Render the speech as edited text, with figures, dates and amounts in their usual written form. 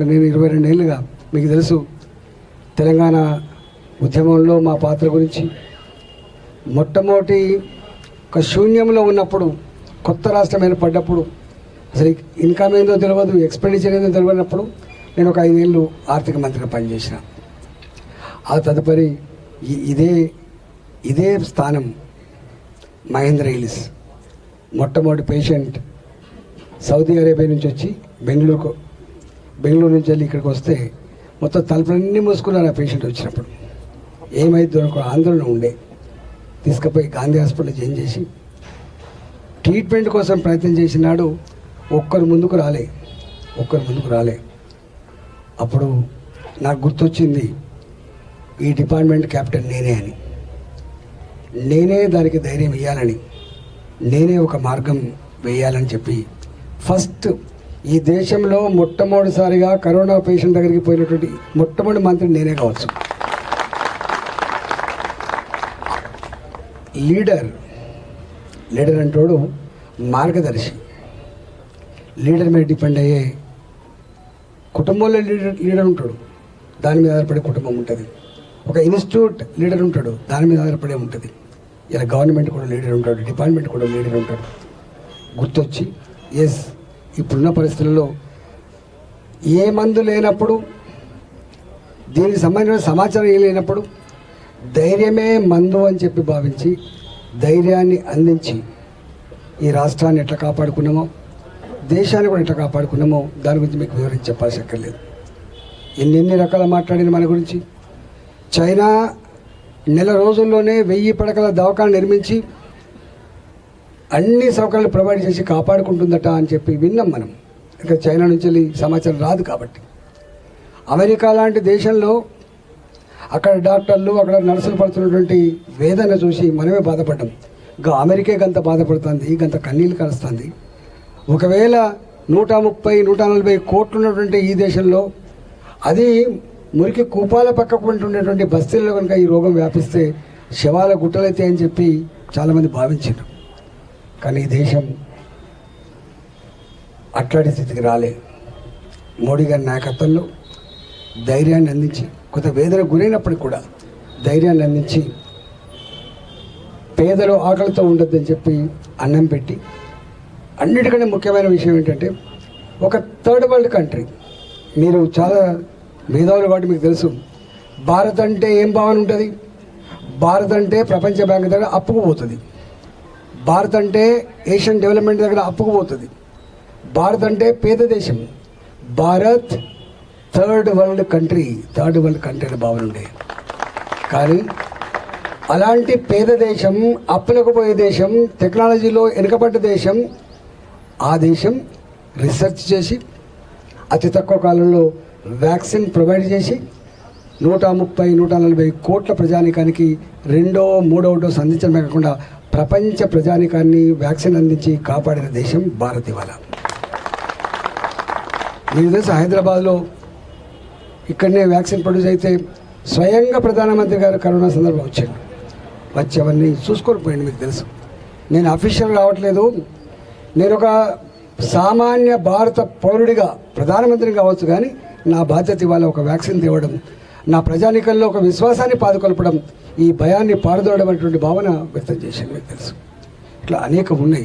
నేను 22 ఏళ్ళుగా మీకు తెలుసు తెలంగాణ ఉద్యమంలో మా పాత్ర గురించి మొట్టమొదటి ఒక శూన్యంలో ఉన్నప్పుడు కొత్త రాష్ట్రం ఏర్పడ్డప్పుడు అసలు ఇన్కమ్ ఏందో తెలియదు, ఎక్స్పెండిచర్ ఏందో తెలియనప్పుడు నేను ఒక 5 ఏళ్ళు ఆర్థిక మంత్రిగా పనిచేసిన. ఆ తదుపరి ఇదే స్థానం మహేంద్ర హిల్స్ మొట్టమొదటి పేషెంట్ సౌదీ అరేబియా నుంచి వచ్చి బెంగళూరు నుంచి వెళ్ళి ఇక్కడికి వస్తే మొత్తం తలుపులన్నీ మూసుకున్నారు. ఆ పేషెంట్ వచ్చినప్పుడు ఏమైందో ఒక ఆందోళన ఉండే, తీసుకుపోయి గాంధీ హాస్పిటల్ జాయిన్ చేసి ట్రీట్మెంట్ కోసం ప్రయత్నం చేసినాడు. ఒక్కరు ముందుకు రాలే. అప్పుడు నాకు గుర్తొచ్చింది ఈ డిపార్ట్మెంట్ కెప్టెన్ నేనే అని, నేనే దానికి ధైర్యం ఇవ్వాలని, నేనే ఒక మార్గం వేయాలని చెప్పి ఫస్ట్ ఈ దేశంలో మొట్టమొదటిసారిగా కరోనా పేషెంట్ దగ్గరికి పోయినటువంటి మొట్టమొదటి మంత్రి నేనే కావచ్చు. లీడర్ అంటోడు మార్గదర్శి. లీడర్ మీద డిపెండ్ అయ్యే కుటుంబంలో లీడర్ ఉంటాడు, దాని మీద ఆధారపడే కుటుంబం ఉంటుంది. ఒక ఇన్స్టిట్యూట్ లీడర్ ఉంటాడు, దాని మీద ఆధారపడే ఉంటుంది. ఇలా గవర్నమెంట్ కూడా లీడర్ ఉంటాడు, డిపార్ట్మెంట్ కూడా లీడర్ ఉంటాడు. గుర్తొచ్చి ఇప్పుడున్న పరిస్థితుల్లో ఏ మందు లేనప్పుడు, దీనికి సంబంధించిన సమాచారం ఏం లేనప్పుడు ధైర్యమే మందు అని చెప్పి భావించి ధైర్యాన్ని అందించి ఈ రాష్ట్రాన్ని ఎట్లా కాపాడుకున్నామో, దేశాన్ని కూడా ఎట్లా కాపాడుకున్నామో దాని గురించి మీకు వివరించి చెప్పాల్సి అక్కర్లేదు. ఎన్ని రకాల మాట్లాడిన మన గురించి. చైనా నెల రోజుల్లోనే 1000 పడకల దవాఖాన నిర్మించి అన్ని సౌకర్యాలు ప్రొవైడ్ చేసి కాపాడుకుంటుందట అని చెప్పి విన్నాం మనం. ఇంకా చైనా నుంచి వెళ్ళి సమాచారం రాదు కాబట్టి. అమెరికా లాంటి దేశంలో అక్కడ డాక్టర్లు, అక్కడ నర్సులు పడుతున్నటువంటి వేదన చూసి మనమే బాధపడ్డాం. ఇంకా అమెరికే గంత బాధపడుతుంది, గంత కన్నీళ్ళు కలుస్తుంది. ఒకవేళ 130-140 కోట్లు ఉన్నటువంటి ఈ దేశంలో అది మురికి కూపాల పక్కకు ఉండేటువంటి బస్తీల్లో కనుక ఈ రోగం వ్యాపిస్తే శవాల గుట్టలైతే అని చెప్పి చాలామంది భావించారు. కానీ ఈ దేశం అట్లాంటి స్థితికి రాలే. మోడీ గారి నాయకత్వంలో ధైర్యాన్ని అందించి, కొంత వేదన గురైనప్పటికీ కూడా ధైర్యాన్ని అందించి, పేదలు ఆకలితో ఉండొద్దని చెప్పి అన్నం పెట్టి, అన్నిటికంటే ముఖ్యమైన విషయం ఏంటంటే ఒక థర్డ్ వరల్డ్ కంట్రీ, మీరు చాలా మేధావులు కాబట్టి మీకు తెలుసు, భారత్ అంటే ఏం భావన ఉంటుంది. భారత్ అంటే ప్రపంచ బ్యాంక్ దగ్గర అప్పుకు పోతుంది. భారత్ అంటే ఏషియన్ డెవలప్మెంట్ దగ్గర అప్పుకు పోతుంది. భారత్ అంటే పేద దేశం. భారత్ థర్డ్ వరల్డ్ కంట్రీ అనే భావన ఉండే. కానీ అలాంటి పేద దేశం, అప్పులకు పోయే దేశం, టెక్నాలజీలో వెనుకబడ్డ దేశం, ఆ దేశం రీసెర్చ్ చేసి అతి తక్కువ కాలంలో వ్యాక్సిన్ ప్రొవైడ్ చేసి 130-140 కోట్ల ప్రజానికానికి 2వ 3వ డోసు అందించడమే కాకుండా ప్రపంచ ప్రజానికాన్ని వ్యాక్సిన్ అందించి కాపాడిన దేశం భారత్. ఇవాళ మీకు తెలుసు, హైదరాబాద్లో ఇక్కడనే వ్యాక్సిన్ ప్రొడ్యూస్ అయితే స్వయంగా ప్రధానమంత్రి గారు కరోనా సందర్భం వచ్చి అవన్నీ చూసుకొని పోయింది. మీకు తెలుసు, నేను అఫీషియల్ రావట్లేదు, నేను ఒక సామాన్య భారత పౌరుడిగా ప్రధానమంత్రిని కావచ్చు, కానీ నా బాధ్యత ఇవాళ ఒక వ్యాక్సిన్ తేవడం, నా ప్రజానికంలో ఒక విశ్వాసాన్ని పాదుకొల్పడం, ఈ భయాన్ని పారదోడడం అనేటువంటి భావన వ్యక్తం చేశాను. మీకు తెలుసు, ఇట్లా అనేకం ఉన్నాయి.